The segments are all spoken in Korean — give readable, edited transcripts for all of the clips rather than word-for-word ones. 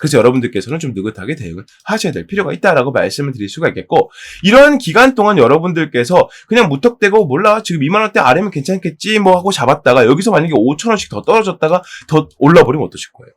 그래서 여러분들께서는 좀 느긋하게 대응을 하셔야 될 필요가 있다라고 말씀을 드릴 수가 있겠고, 이런 기간 동안 여러분들께서 그냥 무턱대고 몰라 지금 2만 원대 아래면 괜찮겠지 뭐 하고 잡았다가 여기서 만약에 5천 원씩 더 떨어졌다가 더 올라버리면 어떠실 거예요?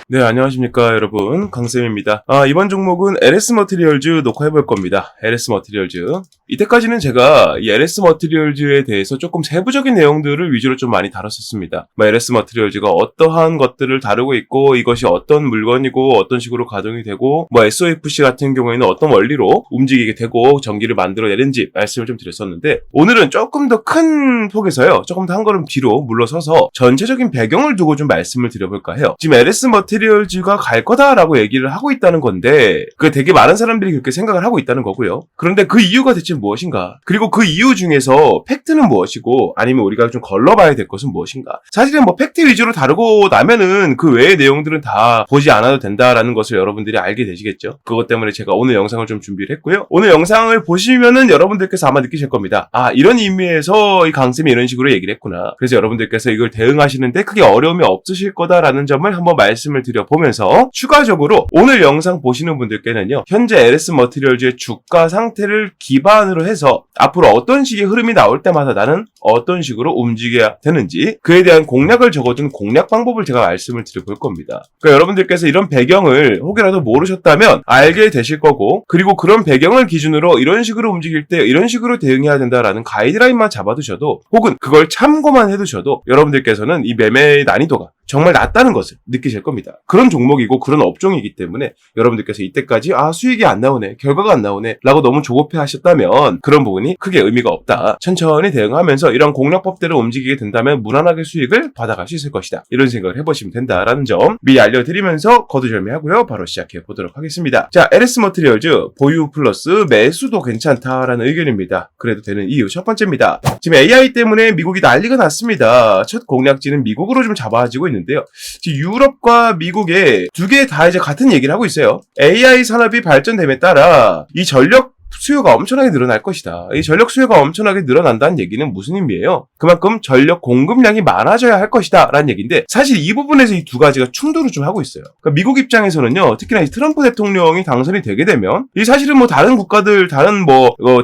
네, 안녕하십니까 여러분, 강쌤입니다. 이번 종목은 LS 머티리얼즈 녹화해볼 겁니다. LS 머티리얼즈, 이때까지는 제가 이 LS 머티리얼즈에 대해서 조금 세부적인 내용들을 위주로 좀 많이 다뤘었습니다. LS 머티리얼즈가 어떠한 것들을 다루고 있고, 이것이 어떤 물건이고 어떤 식으로 가동이 되고, SOFC 같은 경우에는 어떤 원리로 움직이게 되고 전기를 만들어내는지 말씀을 좀 드렸었는데, 오늘은 조금 더 큰 폭에서요, 조금 더 한 걸음 뒤로 물러서서 전체적인 배경을 두고 좀 말씀을 드려볼까 해요. 지금 LS 머티리얼즈가 갈 거다라고 얘기를 하고 있다는 건데, 그 되게 많은 사람들이 그렇게 생각을 하고 있다는 거고요. 그런데 그 이유가 대체 무엇인가? 그리고 그 이유 중에서 팩트는 무엇이고, 아니면 우리가 좀 걸러봐야 될 것은 무엇인가? 사실은 팩트 위주로 다루고 나면은 그 외의 내용들은 다 보지 않아도 된다라는 것을 여러분들이 알게 되시겠죠? 그것 때문에 제가 오늘 영상을 좀 준비를 했고요. 오늘 영상을 보시면은 여러분들께서 아마 느끼실 겁니다. 이런 의미에서 이 강쌤이 이런 식으로 얘기를 했구나. 그래서 여러분들께서 이걸 대응하시는데 크게 어려움이 없으실 거다라는 점을 한번 말씀을 드려보면서, 추가적으로 오늘 영상 보시는 분들께는요, 현재 LS 머티리얼즈의 주가 상태를 기반으로 해서 앞으로 어떤 식의 흐름이 나올 때마다 나는 어떤 식으로 움직여야 되는지, 그에 대한 공략을 적어둔 공략 방법을 제가 말씀을 드려볼 겁니다. 그러니까 여러분들께서 이런 배경을 혹여라도 모르셨다면 알게 되실 거고, 그리고 그런 배경을 기준으로 이런 식으로 움직일 때 이런 식으로 대응해야 된다라는 가이드라인만 잡아두셔도, 혹은 그걸 참고만 해두셔도 여러분들께서는 이 매매의 난이도가 정말 낮다는 것을 느끼실 겁니다. 그런 종목이고 그런 업종이기 때문에 여러분들께서 이때까지 수익이 안 나오네, 결과가 안 나오네 라고 너무 조급해 하셨다면 그런 부분이 크게 의미가 없다. 천천히 대응하면서 이런 공략법대로 움직이게 된다면 무난하게 수익을 받아갈 수 있을 것이다. 이런 생각을 해보시면 된다라는 점 미리 알려드리면서 거두절미하고요, 바로 시작해 보도록 하겠습니다. 자, LS 머티리얼즈 보유 플러스 매수도 괜찮다라는 의견입니다. 그래도 되는 이유 첫 번째입니다. 지금 AI 때문에 미국이 난리가 났습니다. 첫 공략지는 미국으로 좀 잡아지고 있는데요. 지금 유럽과 미국에 두 개 다 이제 같은 얘기를 하고 있어요. AI 산업이 발전됨에 따라 이 전력 수요가 엄청나게 늘어날 것이다. 이 전력 수요가 엄청나게 늘어난다는 얘기는 무슨 의미예요? 그만큼 전력 공급량이 많아져야 할 것이다 라는 얘기인데, 사실 이 부분에서 이 두 가지가 충돌을 좀 하고 있어요. 그러니까 미국 입장에서는요, 특히나 이 트럼프 대통령이 당선이 되게 되면 이 사실은 다른 국가들, 다른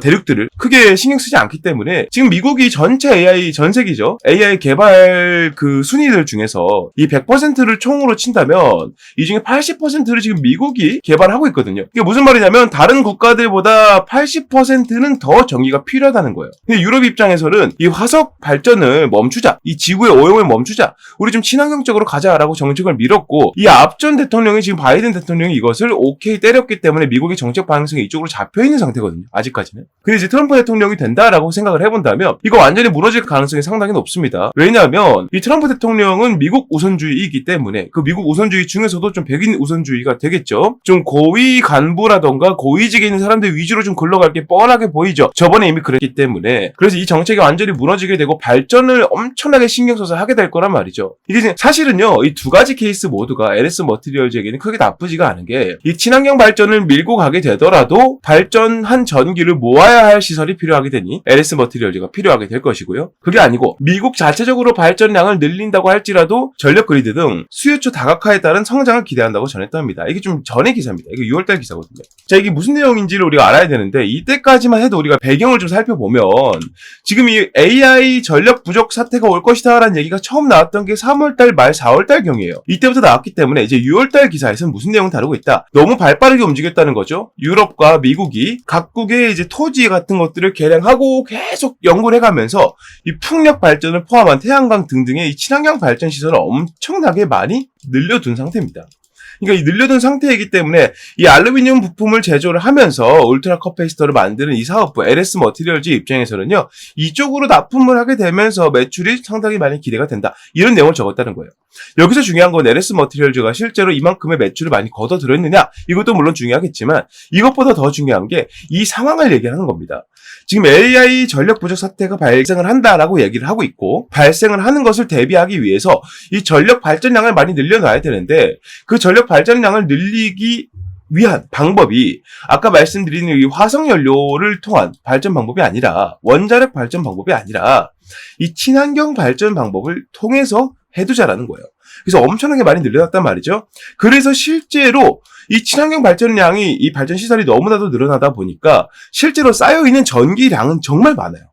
대륙들을 크게 신경 쓰지 않기 때문에 지금 미국이 전체 AI, 전 세계죠, AI 개발 그 순위들 중에서 이 100%를 총으로 친다면 이 중에 80%를 지금 미국이 개발하고 있거든요. 이게 무슨 말이냐면 다른 국가들보다 80%는 더 전기가 필요하다는 거예요. 근데 유럽 입장에서는 이 화석 발전을 멈추자, 이 지구의 오염을 멈추자, 우리 좀 친환경적으로 가자라고 정책을 밀었고, 이 앞전 대통령이, 지금 바이든 대통령이 이것을 오케이 때렸기 때문에 미국의 정책 방향성이 이쪽으로 잡혀있는 상태거든요, 아직까지는. 근데 이제 트럼프 대통령이 된다라고 생각을 해본다면 이거 완전히 무너질 가능성이 상당히 높습니다. 왜냐하면 이 트럼프 대통령은 미국 우선주의이기 때문에 그 미국 우선주의 중에서도 좀 백인 우선주의가 되겠죠. 좀 고위 간부라던가 고위직에 있는 사람들 위주로 좀 굴러갈 게 뻔하게 보이죠. 저번에 이미 그랬기 때문에. 그래서 이 정책이 완전히 무너지게 되고 발전을 엄청나게 신경 써서 하게 될 거란 말이죠. 이게 사실은요, 이 두 가지 케이스 모두가 LS 머티리얼즈에게는 크게 나쁘지가 않은 게, 이 친환경 발전을 밀고 가게 되더라도 발전한 전기를 모아야 할 시설이 필요하게 되니 LS 머티리얼즈가 필요하게 될 것이고요. 그게 아니고 미국 자체적으로 발전량을 늘린다고 할지라도 전력 그리드 등 수요처 다각화에 따른 성장을 기대한다고 전했답니다. 이게 좀 전의 기사입니다. 이게 6월달 기사거든요. 자, 이게 무슨 내용인지를 우리가 알아야 되는데, 이때까지만 해도 우리가 배경을 좀 살펴보면 지금 이 AI 전력 부족 사태가 올 것이다 라는 얘기가 처음 나왔던 게 3월달 말 4월달 경이에요. 이때부터 나왔기 때문에 이제 6월달 기사에서는 무슨 내용을 다루고 있다, 너무 발빠르게 움직였다는 거죠. 유럽과 미국이 각국의 이제 토지 같은 것들을 개량하고 계속 연구를 해가면서 이 풍력 발전을 포함한 태양광 등등의 이 친환경 발전 시설을 엄청나게 많이 늘려둔 상태입니다. 그러니까 이 늘려둔 상태이기 때문에 이 알루미늄 부품을 제조를 하면서 울트라 커패시터를 만드는 이 사업부 LS 머티리얼즈 입장에서는요, 이쪽으로 납품을 하게 되면서 매출이 상당히 많이 기대가 된다, 이런 내용을 적었다는 거예요. 여기서 중요한 건 LS 머티리얼즈가 실제로 이만큼의 매출을 많이 걷어들였느냐, 이것도 물론 중요하겠지만 이것보다 더 중요한 게 이 상황을 얘기하는 겁니다. 지금 AI 전력 부족 사태가 발생을 한다라고 얘기를 하고 있고, 발생을 하는 것을 대비하기 위해서 이 전력 발전량을 많이 늘려놔야 되는데, 그 전력 발전량을 늘리기 위한 방법이 아까 말씀드린 이 화석연료를 통한 발전 방법이 아니라, 원자력 발전 방법이 아니라 이 친환경 발전 방법을 통해서 해두자라는 거예요. 그래서 엄청나게 많이 늘어났단 말이죠. 그래서 실제로 이 친환경 발전량이 이 발전 시설이 너무나도 늘어나다 보니까 실제로 쌓여있는 전기량은 정말 많아요.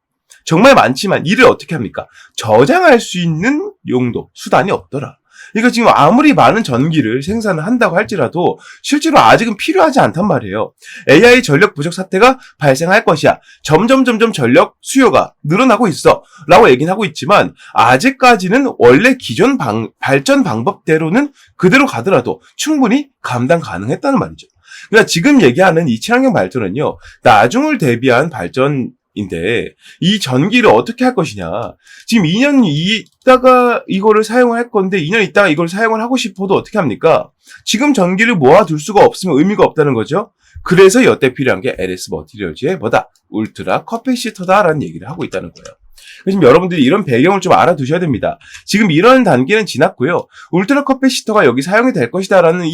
정말 많지만 이를 어떻게 합니까? 저장할 수 있는 용도, 수단이 없더라. 그러니까 지금 아무리 많은 전기를 생산을 한다고 할지라도 실제로 아직은 필요하지 않단 말이에요. AI 전력 부족 사태가 발생할 것이야. 점점 전력 수요가 늘어나고 있어. 라고 얘기는 하고 있지만 아직까지는 원래 기존 발전 방법대로는 그대로 가더라도 충분히 감당 가능했다는 말이죠. 그러니까 지금 얘기하는 이 친환경 발전은요. 나중을 대비한 발전인데 이 전기를 어떻게 할 것이냐. 지금 2년 있다가 이거를 사용할 건데 2년 있다가 이걸 사용을 하고 싶어도 어떻게 합니까? 지금 전기를 모아둘 수가 없으면 의미가 없다는 거죠. 그래서 여태 필요한 게 LS 머티리얼즈의 뭐다? 울트라 커패시터다라는 얘기를 하고 있다는 거예요. 그래서 여러분들이 이런 배경을 좀 알아두셔야 됩니다. 지금 이런 단계는 지났고요. 울트라 커패시터가 여기 사용이 될 것이다라는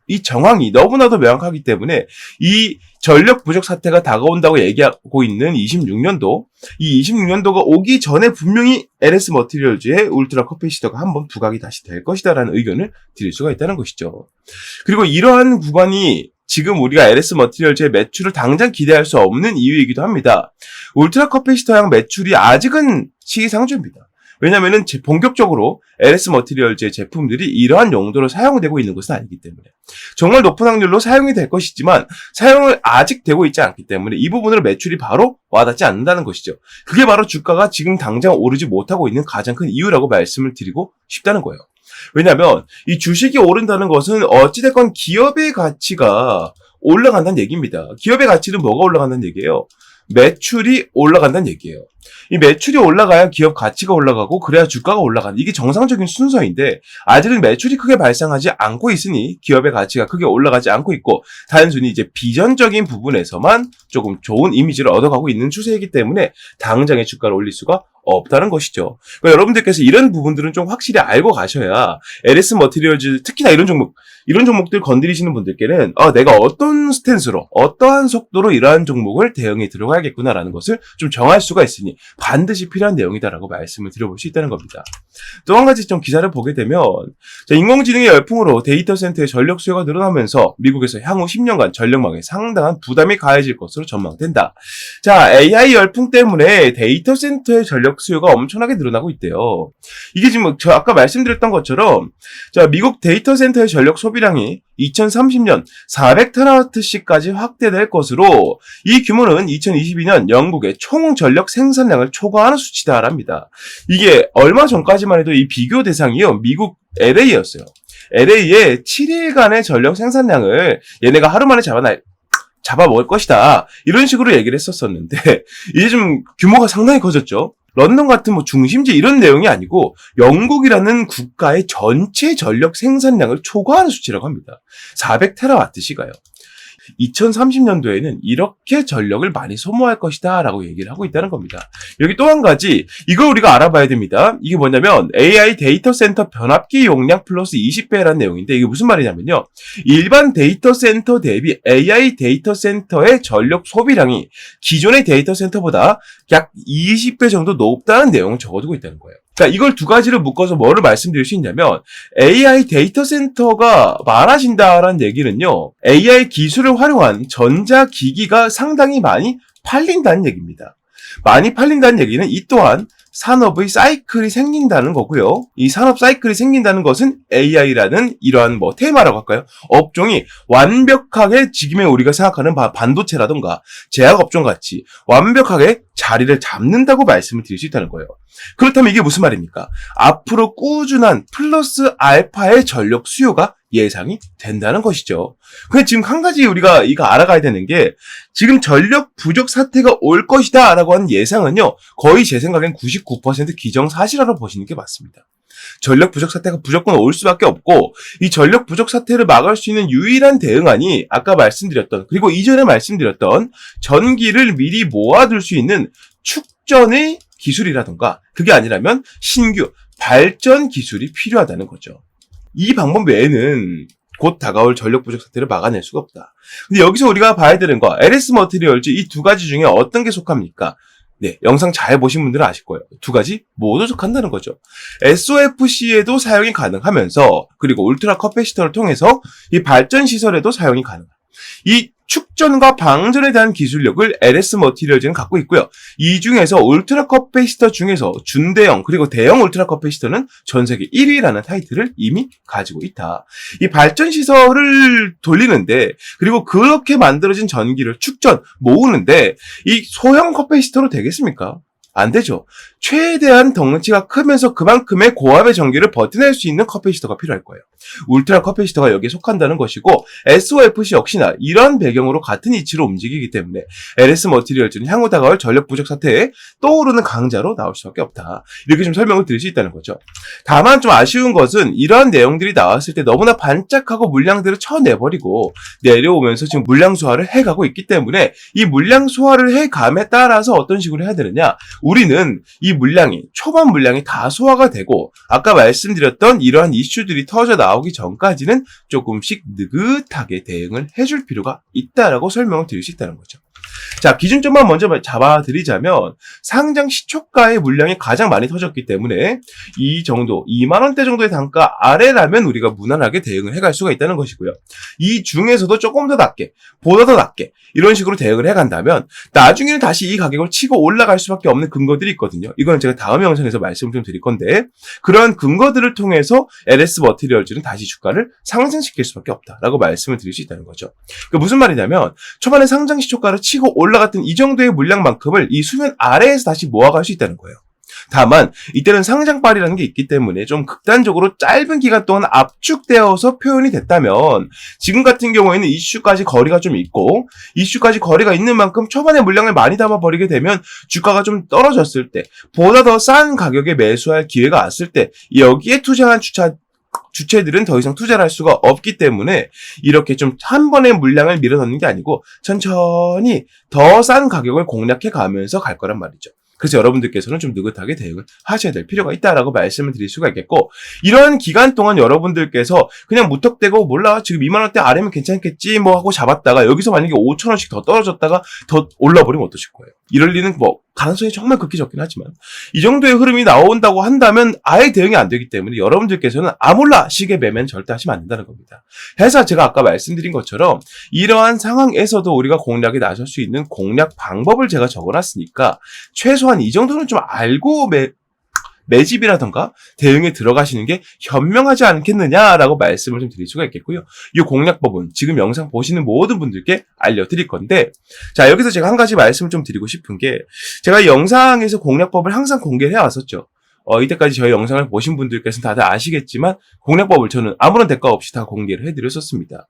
이 정황이 너무나도 명확하기 때문에 이 전력 부족 사태가 다가온다고 얘기하고 있는 26년도, 이 26년도가 오기 전에 분명히 LS 머티리얼즈의 울트라 커패시터가 한번 부각이 다시 될 것이다라는 의견을 드릴 수가 있다는 것이죠. 그리고 이러한 구간이 지금 우리가 LS 머티리얼즈의 매출을 당장 기대할 수 없는 이유이기도 합니다. 울트라 커패시터형 매출이 아직은 시기상조입니다. 왜냐면은 본격적으로 LS 머티리얼즈의 제품들이 이러한 용도로 사용되고 있는 것은 아니기 때문에 정말 높은 확률로 사용이 될 것이지만 사용을 아직 되고 있지 않기 때문에 이 부분으로 매출이 바로 와닿지 않는다는 것이죠. 그게 바로 주가가 지금 당장 오르지 못하고 있는 가장 큰 이유라고 말씀을 드리고 싶다는 거예요. 왜냐하면 이 주식이 오른다는 것은 어찌됐건 기업의 가치가 올라간다는 얘기입니다. 기업의 가치는 뭐가 올라간다는 얘기예요? 매출이 올라간다는 얘기예요. 이 매출이 올라가야 기업 가치가 올라가고 그래야 주가가 올라가는 이게 정상적인 순서인데 아직은 매출이 크게 발생하지 않고 있으니 기업의 가치가 크게 올라가지 않고 있고 단순히 이제 비전적인 부분에서만 조금 좋은 이미지를 얻어가고 있는 추세이기 때문에 당장의 주가를 올릴 수가 없다는 것이죠. 그러니까 여러분들께서 이런 부분들은 좀 확실히 알고 가셔야 LS 머티리얼즈 특히나 이런 종목들 건드리시는 분들께는 내가 어떤 스탠스로 어떠한 속도로 이러한 종목을 대응에 들어가야겠구나라는 것을 좀 정할 수가 있으니 반드시 필요한 내용이다라고 말씀을 드려볼 수 있다는 겁니다. 또 한 가지 좀 기사를 보게 되면 인공지능의 열풍으로 데이터 센터의 전력 수요가 늘어나면서 미국에서 향후 10년간 전력망에 상당한 부담이 가해질 것으로 전망된다. 자, AI 열풍 때문에 데이터 센터의 전력 수요가 엄청나게 늘어나고 있대요. 이게 지금 저 아까 말씀드렸던 것처럼 미국 데이터 센터의 전력 소비량이 2030년 400TWh까지 확대될 것으로 이 규모는 2022년 영국의 총 전력 생산량을 초과하는 수치다랍니다. 이게 얼마 전까지만 해도 이 비교 대상이요. 미국 LA였어요. LA의 7일간의 전력 생산량을 얘네가 하루 만에 잡아먹을 것이다. 이런 식으로 얘기를 했었었는데 이제 좀 규모가 상당히 커졌죠. 런던 같은 중심지 이런 내용이 아니고 영국이라는 국가의 전체 전력 생산량을 초과하는 수치라고 합니다. 400TWh가요. 2030년도에는 이렇게 전력을 많이 소모할 것이다 라고 얘기를 하고 있다는 겁니다. 여기 또 한 가지 이걸 우리가 알아봐야 됩니다. 이게 뭐냐면 AI 데이터 센터 변압기 용량 플러스 20배라는 내용인데 이게 무슨 말이냐면요. 일반 데이터 센터 대비 AI 데이터 센터의 전력 소비량이 기존의 데이터 센터보다 약 20배 정도 높다는 내용을 적어두고 있다는 거예요. 그러니까 이걸 두 가지를 묶어서 뭐를 말씀드릴 수 있냐면 AI 데이터 센터가 많아진다라는 얘기는요. AI 기술을 활용한 전자기기가 상당히 많이 팔린다는 얘기입니다. 많이 팔린다는 얘기는 이 또한 산업의 사이클이 생긴다는 거고요. 이 산업 사이클이 생긴다는 것은 AI라는 이러한 테마라고 할까요? 업종이 완벽하게 지금의 우리가 생각하는 반도체라던가 제약업종 같이 완벽하게 자리를 잡는다고 말씀을 드릴 수 있다는 거예요. 그렇다면 이게 무슨 말입니까? 앞으로 꾸준한 플러스 알파의 전력 수요가 예상이 된다는 것이죠. 근데 지금 한 가지 우리가 이거 알아가야 되는 게 지금 전력 부족 사태가 올 것이다 라고 하는 예상은요. 거의 제 생각엔 99% 기정사실화로 보시는 게 맞습니다. 전력 부족 사태가 무조건 올 수밖에 없고 이 전력 부족 사태를 막을 수 있는 유일한 대응안이 아까 말씀드렸던 그리고 이전에 말씀드렸던 전기를 미리 모아둘 수 있는 축전의 기술이라던가 그게 아니라면 신규 발전 기술이 필요하다는 거죠. 이 방법 외에는 곧 다가올 전력 부족 사태를 막아낼 수가 없다. 근데 여기서 우리가 봐야 되는 거 LS 머티리얼즈 이 두 가지 중에 어떤 게 속합니까? 네, 영상 잘 보신 분들은 아실 거예요. 두 가지 모두 적한다는 거죠. SOFC에도 사용이 가능하면서 그리고 울트라 커패시터를 통해서 이 발전 시설에도 사용이 가능합니다. 이 축전과 방전에 대한 기술력을 LS 머티리얼즈는 갖고 있고요. 이 중에서 울트라 커패시터 중에서 준대형 그리고 대형 울트라 커패시터는 전 세계 1위라는 타이틀을 이미 가지고 있다. 이 발전 시설을 돌리는데 그리고 그렇게 만들어진 전기를 축전 모으는데 이 소형 커패시터로 되겠습니까? 안 되죠. 최대한 덩치가 크면서 그만큼의 고압의 전기를 버텨낼 수 있는 커패시터가 필요할 거예요. 울트라 커패시터가 여기에 속한다는 것이고 SOFC 역시나 이런 배경으로 같은 이치로 움직이기 때문에 LS 머티리얼즈는 향후 다가올 전력 부족 사태에 떠오르는 강자로 나올 수밖에 없다. 이렇게 좀 설명을 드릴 수 있다는 거죠. 다만 좀 아쉬운 것은 이러한 내용들이 나왔을 때 너무나 반짝하고 물량들을 쳐내버리고 내려오면서 지금 물량 소화를 해가고 있기 때문에 이 물량 소화를 해감에 따라서 어떤 식으로 해야 되느냐, 우리는 이 물량이 초반 물량이 다 소화가 되고 아까 말씀드렸던 이러한 이슈들이 터져 나오기 전까지는 조금씩 느긋하게 대응을 해줄 필요가 있다라고 설명을 드릴 수 있다는 거죠. 자, 기준점만 먼저 잡아드리자면 상장 시초가의 물량이 가장 많이 터졌기 때문에 이 정도 2만원대 정도의 단가 아래라면 우리가 무난하게 대응을 해갈 수가 있다는 것이고요. 이 중에서도 조금 더 낮게, 보다 더 낮게 이런 식으로 대응을 해간다면 나중에는 다시 이 가격을 치고 올라갈 수밖에 없는 근거들이 있거든요. 이건 제가 다음 영상에서 말씀을 좀 드릴 건데 그러한 근거들을 통해서 LS 머티리얼즈는 다시 주가를 상승시킬 수밖에 없다라고 말씀을 드릴 수 있다는 거죠. 그러니까 무슨 말이냐면 초반에 상장 시초가를 치고 올라갔던 이 정도의 물량만큼을 이 수면 아래에서 다시 모아갈 수 있다는 거예요. 다만 이때는 상장빨이라는 게 있기 때문에 좀 극단적으로 짧은 기간 동안 압축되어서 표현이 됐다면 지금 같은 경우에는 이슈까지 거리가 좀 있고 이슈까지 거리가 있는 만큼 초반에 물량을 많이 담아버리게 되면 주가가 좀 떨어졌을 때 보다 더 싼 가격에 매수할 기회가 왔을 때 여기에 투자한 주체들은 더 이상 투자를 할 수가 없기 때문에 이렇게 좀 한 번에 물량을 밀어넣는 게 아니고 천천히 더 싼 가격을 공략해 가면서 갈 거란 말이죠. 그래서 여러분들께서는 좀 느긋하게 대응을 하셔야 될 필요가 있다라고 말씀을 드릴 수가 있겠고 이런 기간 동안 여러분들께서 그냥 무턱대고 몰라 지금 2만원대 아래면 괜찮겠지 뭐 하고 잡았다가 여기서 만약에 5천원씩 더 떨어졌다가 더 올라버리면 어떠실 거예요? 이럴 리는 뭐 가능성이 정말 극히 적긴 하지만 이 정도의 흐름이 나온다고 한다면 아예 대응이 안 되기 때문에 여러분들께서는 아몰라 식의 매매는 절대 하시면 안 된다는 겁니다. 해서 제가 아까 말씀드린 것처럼 이러한 상황에서도 우리가 공략에 나설 수 있는 공략 방법을 제가 적어놨으니까 최소한 이 정도는 좀 알고 매집이라던가 대응에 들어가시는 게 현명하지 않겠느냐라고 말씀을 좀 드릴 수가 있겠고요. 이 공략법은 지금 영상 보시는 모든 분들께 알려드릴 건데 자, 여기서 제가 한 가지 말씀을 좀 드리고 싶은 게 제가 영상에서 공략법을 항상 공개를 해왔었죠. 이때까지 저희 영상을 보신 분들께서는 다들 아시겠지만 공략법을 저는 아무런 대가 없이 다 공개를 해드렸었습니다.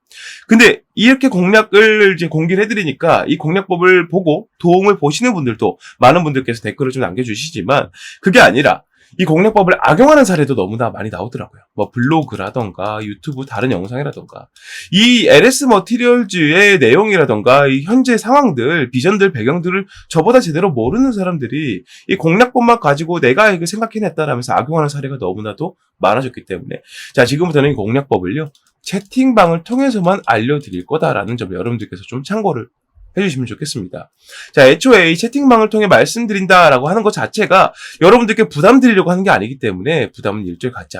근데 이렇게 공략을 이제 공개를 해드리니까 이 공략법을 보고 도움을 보시는 분들도 많은 분들께서 댓글을 좀 남겨주시지만 그게 아니라 이 공략법을 악용하는 사례도 너무나 많이 나오더라고요. 뭐 블로그라던가 유튜브 다른 영상이라던가 이 LS 머티리얼즈의 내용이라던가 이 현재 상황들, 비전들, 배경들을 저보다 제대로 모르는 사람들이 이 공략법만 가지고 내가 이거 생각해냈다라면서 악용하는 사례가 너무나도 많아졌기 때문에 자, 지금부터는 이 공략법을요 채팅방을 통해서만 알려드릴 거다라는 점 여러분들께서 좀 참고를 해주시면 좋겠습니다. 자, 애초에 이 채팅방을 통해 말씀드린다라고 하는 것 자체가 여러분들께 부담 드리려고 하는 게 아니기 때문에 부담은 일절 갖지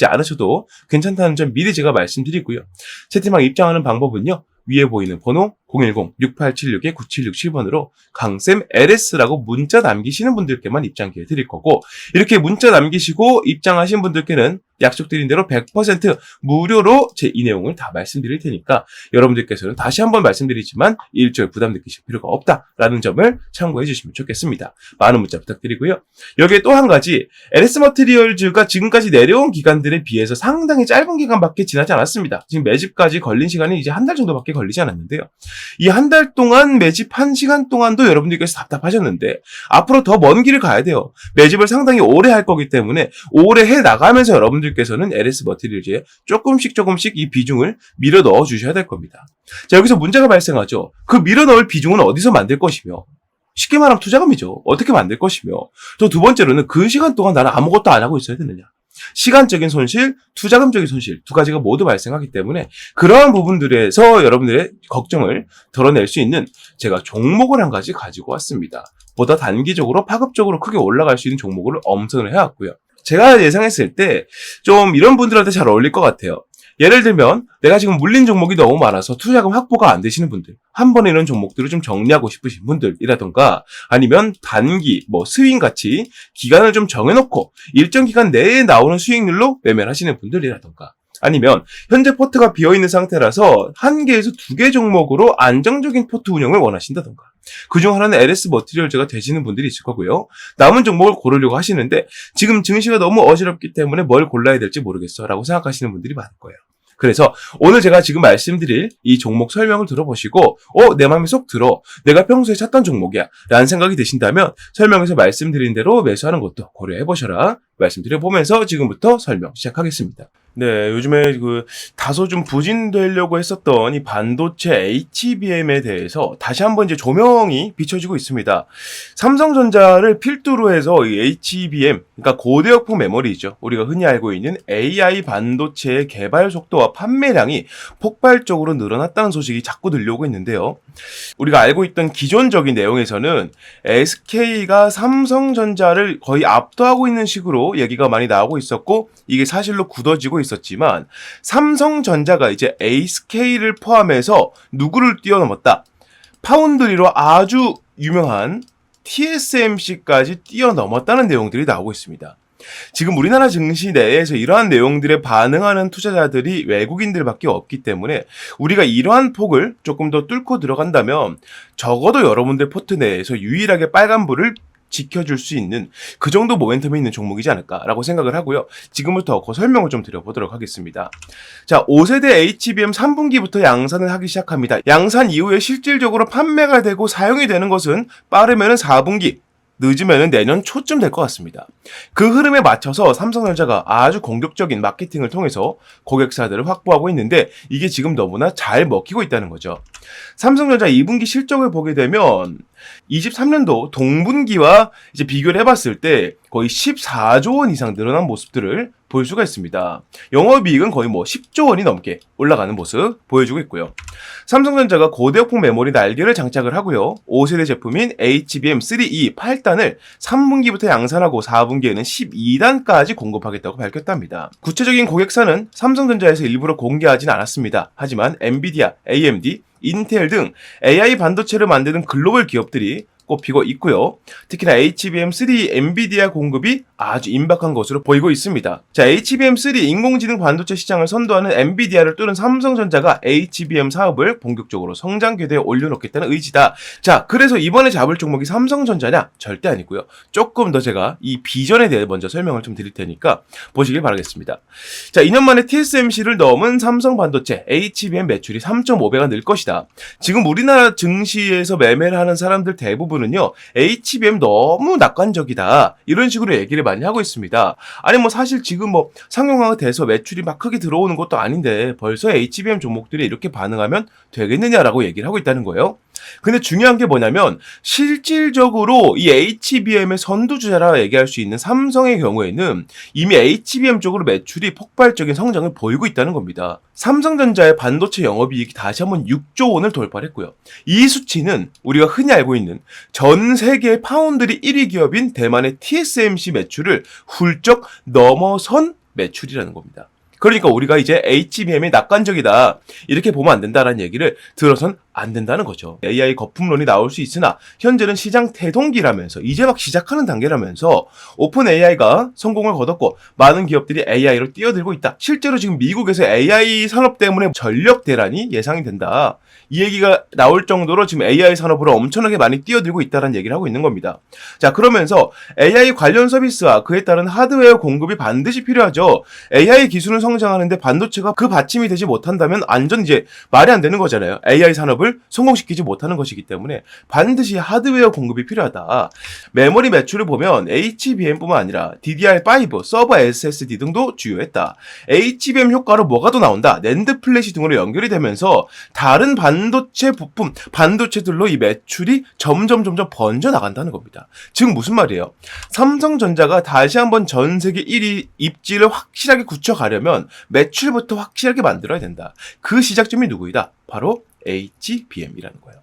않으셔도 괜찮다는 점 미리 제가 말씀드리고요. 채팅방 입장하는 방법은요. 위에 보이는 번호 010-6876-9767번으로 강쌤 LS라고 문자 남기시는 분들께만 입장 기회 드릴 거고 이렇게 문자 남기시고 입장하신 분들께는 약속드린 대로 100% 무료로 제 이 내용을 다 말씀드릴 테니까 여러분들께서는 다시 한번 말씀드리지만 일절 부담 느끼실 필요가 없다라는 점을 참고해 주시면 좋겠습니다. 많은 문자 부탁드리고요. 여기에 또 한 가지 LS 머티리얼즈가 지금까지 내려온 기간들에 비해서 상당히 짧은 기간밖에 지나지 않았습니다. 지금 매집까지 걸린 시간이 이제 한 달 정도밖에 걸리지 않았는데요. 이 한 달 동안 매집한 시간 동안도 여러분들께서 답답하셨는데 앞으로 더 먼 길을 가야 돼요. 매집을 상당히 오래 할 거기 때문에 오래 해 나가면서 여러분들께서는 LS 머티리얼즈에 조금씩 이 비중을 밀어 넣어 주셔야 될 겁니다. 자, 여기서 문제가 발생하죠. 그 밀어 넣을 비중은 어디서 만들 것이며 쉽게 말하면 투자금이죠. 어떻게 만들 것이며 또 두 번째로는 그 시간 동안 나는 아무것도 안 하고 있어야 되느냐. 시간적인 손실, 투자금적인 손실 두 가지가 모두 발생하기 때문에 그러한 부분들에서 여러분들의 걱정을 덜어낼 수 있는 제가 종목을 한 가지 가지고 왔습니다. 보다 단기적으로 파급적으로 크게 올라갈 수 있는 종목을 엄선을 해왔고요. 제가 예상했을 때 좀 이런 분들한테 잘 어울릴 것 같아요. 예를 들면 내가 지금 물린 종목이 너무 많아서 투자금 확보가 안 되시는 분들, 한 번에 이런 종목들을 좀 정리하고 싶으신 분들이라던가 아니면 단기 스윙 같이 기간을 좀 정해놓고 일정 기간 내에 나오는 수익률로 매매를 하시는 분들이라던가 아니면 현재 포트가 비어있는 상태라서 한 개에서 두 개 종목으로 안정적인 포트 운영을 원하신다던가 그중 하나는 LS 머티리얼즈가 되시는 분들이 있을 거고요. 남은 종목을 고르려고 하시는데 지금 증시가 너무 어지럽기 때문에 뭘 골라야 될지 모르겠어 라고 생각하시는 분들이 많을 거예요. 그래서 오늘 제가 지금 말씀드릴 이 종목 설명을 들어보시고 내 마음에 쏙 들어, 내가 평소에 찾던 종목이야 라는 생각이 드신다면 설명에서 말씀드린 대로 매수하는 것도 고려해보셔라 말씀드려보면서 지금부터 설명 시작하겠습니다. 네, 요즘에 다소 좀 부진되려고 했었던 이 반도체 HBM에 대해서 다시 한번 이제 조명이 비춰지고 있습니다. 삼성전자를 필두로 해서 이 HBM, 그러니까 고대역폭 메모리죠. 우리가 흔히 알고 있는 AI 반도체의 개발 속도와 판매량이 폭발적으로 늘어났다는 소식이 자꾸 들려오고 있는데요. 우리가 알고 있던 기존적인 내용에서는 SK가 삼성전자를 거의 압도하고 있는 식으로 얘기가 많이 나오고 있었고 이게 사실로 굳어지고 있었지만 삼성전자가 이제 SK를 포함해서 누구를 뛰어넘었다. 파운드리로 아주 유명한 TSMC까지 뛰어넘었다는 내용들이 나오고 있습니다. 지금 우리나라 증시 내에서 이러한 내용들에 반응하는 투자자들이 외국인들밖에 없기 때문에 우리가 이러한 폭을 조금 더 뚫고 들어간다면 적어도 여러분들 포트 내에서 유일하게 빨간불을 지켜줄 수 있는 그 정도 모멘텀이 있는 종목이지 않을까라고 생각을 하고요. 지금부터 그 설명을 좀 드려보도록 하겠습니다. 자, 5세대 HBM 3분기부터 양산을 하기 시작합니다. 양산 이후에 실질적으로 판매가 되고 사용이 되는 것은 빠르면은 4분기, 늦으면 내년 초쯤 될 것 같습니다. 그 흐름에 맞춰서 삼성전자가 아주 공격적인 마케팅을 통해서 고객사들을 확보하고 있는데 이게 지금 너무나 잘 먹히고 있다는 거죠. 삼성전자 2분기 실적을 보게 되면 23년도 동분기와 이제 비교를 해봤을 때 거의 14조 원 이상 늘어난 모습들을 볼 수가 있습니다. 영업이익은 거의 10조 원이 넘게 올라가는 모습 보여주고 있고요. 삼성전자가 고대역폭 메모리 날개를 장착을 하고요. 5세대 제품인 HBM3E 8단을 3분기부터 양산하고 4분기에는 12단까지 공급하겠다고 밝혔답니다. 구체적인 고객사는 삼성전자에서 일부러 공개하진 않았습니다. 하지만 엔비디아, AMD, 인텔 등 AI 반도체를 만드는 글로벌 기업들이 꼽히고 있고요. 특히나 HBM3 엔비디아 공급이 아주 임박한 것으로 보이고 있습니다. 자, HBM3 인공지능 반도체 시장을 선도하는 엔비디아를 뚫은 삼성전자가 HBM 사업을 본격적으로 성장 궤도에 올려놓겠다는 의지다. 자, 그래서 이번에 잡을 종목이 삼성전자냐? 절대 아니고요. 조금 더 제가 이 비전에 대해 먼저 설명을 좀 드릴 테니까 보시길 바라겠습니다. 자, 2년 만에 TSMC를 넘은 삼성 반도체 HBM 매출이 3.5배가 늘 것이다. 지금 우리나라 증시에서 매매를 하는 사람들 대부분 은요, HBM 너무 낙관적이다 이런 식으로 얘기를 많이 하고 있습니다. 아니 사실 지금 상용화가 돼서 매출이 막 크게 들어오는 것도 아닌데 벌써 HBM 종목들이 이렇게 반응하면 되겠느냐라고 얘기를 하고 있다는 거예요. 근데 중요한 게 뭐냐면 실질적으로 이 HBM의 선두주자라 얘기할 수 있는 삼성의 경우에는 이미 HBM 쪽으로 매출이 폭발적인 성장을 보이고 있다는 겁니다. 삼성전자의 반도체 영업이익이 다시 한번 6조 원을 돌파했고요. 이 수치는 우리가 흔히 알고 있는 전 세계 파운드리 1위 기업인 대만의 TSMC 매출을 훌쩍 넘어선 매출이라는 겁니다. 그러니까 우리가 이제 HBM이 낙관적이다 이렇게 보면 안 된다라는 얘기를 들어선 안 된다는 거죠. AI 거품론이 나올 수 있으나 현재는 시장 태동기라면서 이제 막 시작하는 단계라면서 오픈 AI가 성공을 거뒀고 많은 기업들이 AI로 뛰어들고 있다. 실제로 지금 미국에서 AI 산업 때문에 전력 대란이 예상이 된다. 이 얘기가 나올 정도로 지금 AI 산업으로 엄청나게 많이 뛰어들고 있다는 얘기를 하고 있는 겁니다. 자, 그러면서 AI 관련 서비스와 그에 따른 하드웨어 공급이 반드시 필요하죠. AI 기술은 성장하는데 반도체가 그 받침이 되지 못한다면 완전 이제 말이 안 되는 거잖아요. AI 산업을 성공시키지 못하는 것이기 때문에 반드시 하드웨어 공급이 필요하다. 메모리 매출을 보면 HBM뿐만 아니라 DDR5, 서버 SSD 등도 주요했다. HBM 효과로 뭐가 더 나온다? 낸드 플래시 등으로 연결이 되면서 다른 반도체 부품, 반도체들로 이 매출이 점점 번져 나간다는 겁니다. 즉 무슨 말이에요? 삼성전자가 다시 한번 전 세계 1위 입지를 확실하게 굳혀가려면 매출부터 확실하게 만들어야 된다. 그 시작점이 누구이다? 바로 HBM이라는 거예요.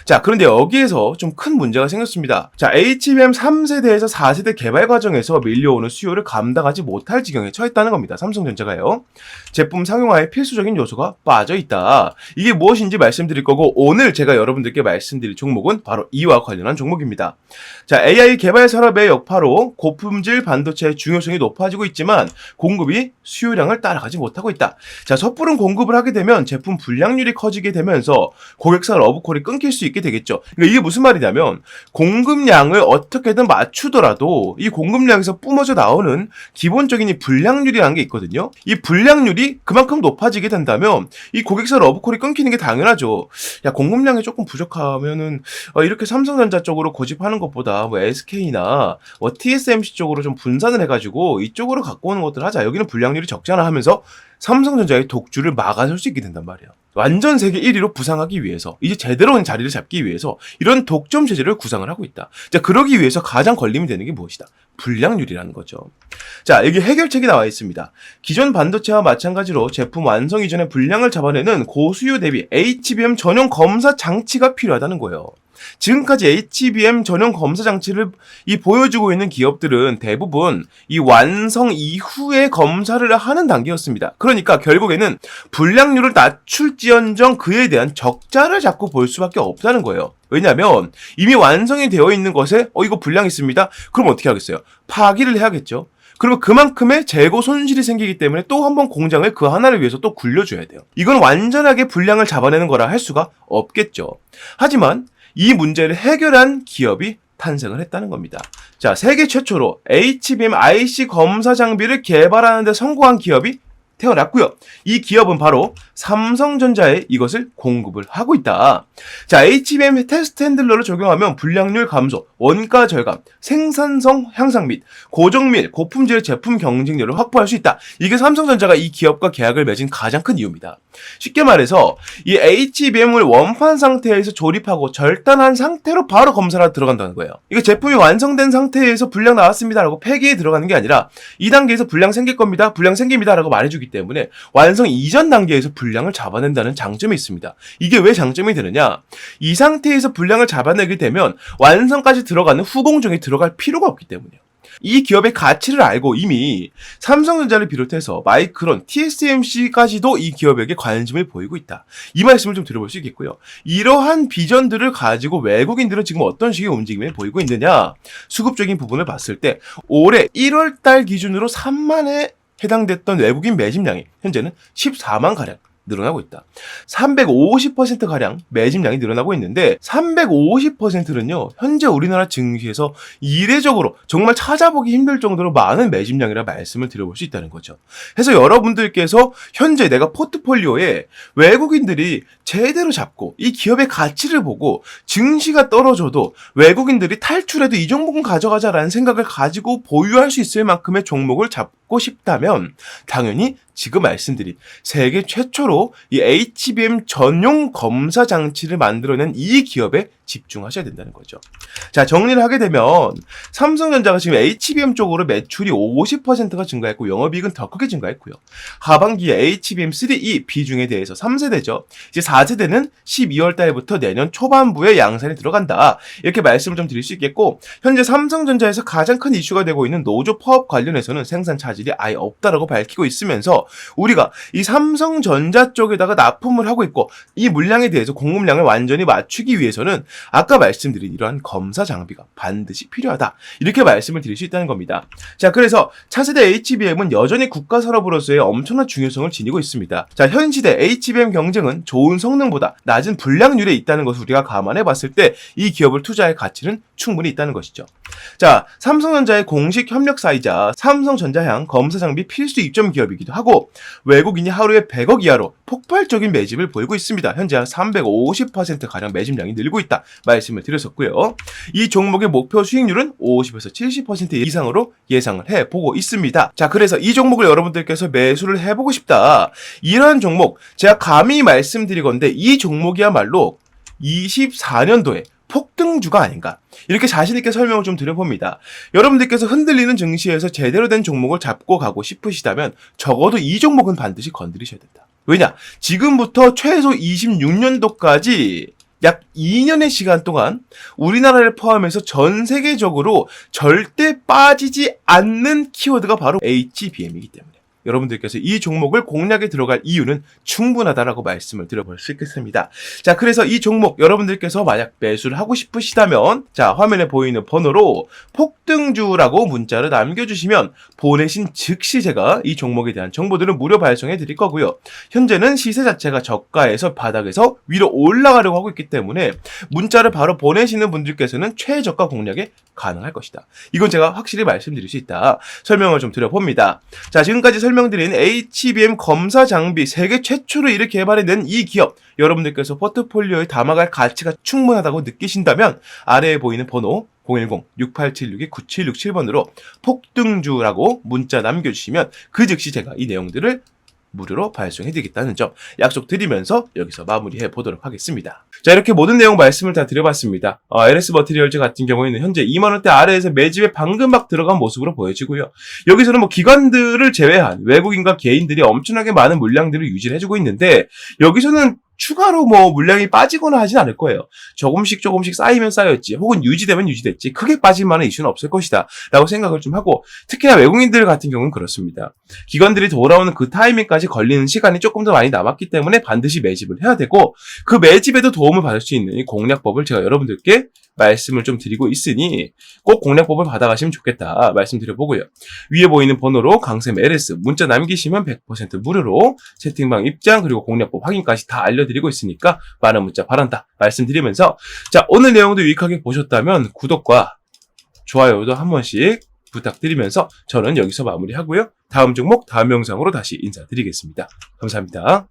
자, 그런데 여기에서 좀 큰 문제가 생겼습니다. 자, HBM 3세대에서 4세대 개발 과정에서 밀려오는 수요를 감당하지 못할 지경에 처했다는 겁니다. 삼성전자가요. 제품 상용화에 필수적인 요소가 빠져있다. 이게 무엇인지 말씀드릴 거고, 오늘 제가 여러분들께 말씀드릴 종목은 바로 이와 관련한 종목입니다. 자, AI 개발 산업의 여파로 고품질 반도체의 중요성이 높아지고 있지만 공급이 수요량을 따라가지 못하고 있다. 자, 섣부른 공급을 하게 되면 제품 불량률이 커지게 되면서 고객사 러브콜이 끊길 수 있게 되겠죠. 그러니까 이게 무슨 말이냐면 공급량을 어떻게든 맞추더라도 이 공급량에서 뿜어져 나오는 기본적인 이 불량률이라는 게 있거든요. 이 불량률이 그만큼 높아지게 된다면 이 고객사 러브콜이 끊기는 게 당연하죠. 야, 공급량이 조금 부족하면은 이렇게 삼성전자 쪽으로 고집하는 것보다 뭐 SK나 뭐 TSMC 쪽으로 좀 분산을 해가지고 이쪽으로 갖고 오는 것들 하자. 여기는 불량률이 적잖아 하면서 삼성전자의 독주를 막아설 수 있게 된단 말이에요. 완전 세계 1위로 부상하기 위해서, 이제 제대로 된 자리를 잡기 위해서 이런 독점 체제를 구상을 하고 있다. 자, 그러기 위해서 가장 걸림이 되는 게 무엇이다? 불량률이라는 거죠. 자, 여기 해결책이 나와 있습니다. 기존 반도체와 마찬가지로 제품 완성 이전에 불량을 잡아내는 고수요 대비 HBM 전용 검사 장치가 필요하다는 거예요. 지금까지 HBM 전용 검사 장치를 보여주고 있는 기업들은 대부분 이 완성 이후에 검사를 하는 단계였습니다. 그러니까 결국에는 불량률을 낮출지언정 그에 대한 적자를 자꾸 볼 수밖에 없다는 거예요. 왜냐하면 이미 완성이 되어 있는 것에 이거 불량 있습니다. 그럼 어떻게 하겠어요? 파기를 해야겠죠. 그리고 그만큼의 재고 손실이 생기기 때문에 또 한 번 공장을 그 하나를 위해서 또 굴려줘야 돼요. 이건 완전하게 불량을 잡아내는 거라 할 수가 없겠죠. 하지만 이 문제를 해결한 기업이 탄생을 했다는 겁니다. 자, 세계 최초로 HBM IC 검사 장비를 개발하는 데 성공한 기업이 태어났고요. 이 기업은 바로 삼성전자에 이것을 공급을 하고 있다. 자, HBM 테스트 핸들러를 적용하면 불량률 감소, 원가 절감, 생산성 향상 및 고정 및 고품질 제품 경쟁력을 확보할 수 있다. 이게 삼성전자가 이 기업과 계약을 맺은 가장 큰 이유입니다. 쉽게 말해서 이 HBM을 원판 상태에서 조립하고 절단한 상태로 바로 검사를 들어간다는 거예요. 이게 제품이 완성된 상태에서 불량 나왔습니다라고 폐기에 들어가는 게 아니라 이 단계에서 불량 생길 겁니다. 불량 생깁니다라고 말해주기 때문에 완성 이전 단계에서 불량을 잡아낸다는 장점이 있습니다. 이게 왜 장점이 되느냐? 이 상태에서 불량을 잡아내게 되면 완성까지 들어가는 후공정이 들어갈 필요가 없기 때문이에요. 이 기업의 가치를 알고 이미 삼성전자를 비롯해서 마이크론, TSMC까지도 이 기업에게 관심을 보이고 있다. 이 말씀을 좀 들어볼 수 있겠고요. 이러한 비전들을 가지고 외국인들은 지금 어떤 식의 움직임을 보이고 있느냐? 수급적인 부분을 봤을 때 올해 1월 달 기준으로 3만에 해당됐던 외국인 매집량이 현재는 14만 가량 늘어나고 있다. 350%가량 매집량이 늘어나고 있는데 350%는요. 현재 우리나라 증시에서 이례적으로 정말 찾아보기 힘들 정도로 많은 매집량이라 말씀을 드려볼 수 있다는 거죠. 그래서 여러분들께서 현재 내가 포트폴리오에 외국인들이 제대로 잡고 이 기업의 가치를 보고 증시가 떨어져도 외국인들이 탈출해도 이 종목은 가져가자라는 생각을 가지고 보유할 수 있을 만큼의 종목을 잡고 싶다면 당연히 지금 말씀드린 세계 최초로 이 HBM 전용 검사 장치를 만들어낸 이 기업에 집중하셔야 된다는 거죠. 자, 정리를 하게 되면 삼성전자가 지금 HBM 쪽으로 매출이 50%가 증가했고 영업이익은 더 크게 증가했고요. 하반기에 HBM3E 비중에 대해서 3세대죠. 이제 4세대는 12월 달부터 내년 초반부에 양산이 들어간다. 이렇게 말씀을 좀 드릴 수 있겠고 현재 삼성전자에서 가장 큰 이슈가 되고 있는 노조 파업 관련해서는 생산 차질이 아예 없다라고 밝히고 있으면서 우리가 이 삼성전자 쪽에다가 납품을 하고 있고 이 물량에 대해서 공급량을 완전히 맞추기 위해서는 아까 말씀드린 이러한 검사 장비가 반드시 필요하다. 이렇게 말씀을 드릴 수 있다는 겁니다. 자, 그래서 차세대 HBM은 여전히 국가 산업으로서의 엄청난 중요성을 지니고 있습니다. 자, 현 시대 HBM 경쟁은 좋은 성능보다 낮은 불량률에 있다는 것을 우리가 감안해 봤을 때 이 기업을 투자할 가치는 충분히 있다는 것이죠. 자, 삼성전자의 공식 협력사이자 삼성전자향 검사 장비 필수 입점 기업이기도 하고 외국인이 하루에 100억 이하로 폭발적인 매집을 보이고 있습니다. 현재 한 350%가량 매집량이 늘고 있다 말씀을 드렸었고요. 이 종목의 목표 수익률은 50에서 70% 이상으로 예상을 해보고 있습니다. 자, 그래서 이 종목을 여러분들께서 매수를 해보고 싶다. 이런 종목 제가 감히 말씀드리건데 이 종목이야말로 24년도에 폭등주가 아닌가 이렇게 자신있게 설명을 좀 드려봅니다. 여러분들께서 흔들리는 증시에서 제대로 된 종목을 잡고 가고 싶으시다면 적어도 이 종목은 반드시 건드리셔야 된다. 왜냐? 지금부터 최소 26년도까지 약 2년의 시간 동안 우리나라를 포함해서 전 세계적으로 절대 빠지지 않는 키워드가 바로 HBM이기 때문에 여러분들께서 이 종목을 공략에 들어갈 이유는 충분하다라고 말씀을 드려볼 수 있겠습니다. 자, 그래서 이 종목 여러분들께서 만약 매수를 하고 싶으시다면 자, 화면에 보이는 번호로 폭등주라고 문자를 남겨주시면 보내신 즉시 제가 이 종목에 대한 정보들을 무료 발송해 드릴 거고요. 현재는 시세 자체가 저가에서 바닥에서 위로 올라가려고 하고 있기 때문에 문자를 바로 보내시는 분들께서는 최저가 공략에 가능할 것이다. 이건 제가 확실히 말씀드릴 수 있다. 설명을 좀 드려봅니다. 자, 지금까지 설명드린 HBM 검사 장비 세계 최초로 이렇게 개발해낸 이 기업 여러분들께서 포트폴리오에 담아갈 가치가 충분하다고 느끼신다면 아래에 보이는 번호 010-6876-9767번으로 폭등주라고 문자 남겨주시면 그 즉시 제가 이 내용들을 무료로 발송해드리겠다는 점 약속드리면서 여기서 마무리해 보도록 하겠습니다. 자, 이렇게 모든 내용 말씀을 다 드려봤습니다. LS 머티리얼즈 같은 경우에는 현재 2만원대 아래에서 매집에 방금 막 들어간 모습으로 보여지고요. 여기서는 뭐 기관들을 제외한 외국인과 개인들이 엄청나게 많은 물량들을 유지를 해주고 있는데 여기서는 추가로 뭐 물량이 빠지거나 하진 않을 거예요. 조금씩 쌓이면 쌓였지 혹은 유지되면 유지됐지 크게 빠질 만한 이슈는 없을 것이다 라고 생각을 좀 하고 특히나 외국인들 같은 경우는 그렇습니다. 기관들이 돌아오는 그 타이밍까지 걸리는 시간이 조금 더 많이 남았기 때문에 반드시 매집을 해야 되고 그 매집에도 도움을 받을 수 있는 이 공략법을 제가 여러분들께 말씀을 좀 드리고 있으니 꼭 공략법을 받아가시면 좋겠다 말씀드려보고요. 위에 보이는 번호로 강쌤 LS 문자 남기시면 100% 무료로 채팅방 입장 그리고 공략법 확인까지 다 알려드리고 있으니까 많은 문자 바란다 말씀드리면서 자, 오늘 내용도 유익하게 보셨다면 구독과 좋아요도 한 번씩 부탁드리면서 저는 여기서 마무리하고요. 다음 종목 다음 영상으로 다시 인사드리겠습니다. 감사합니다.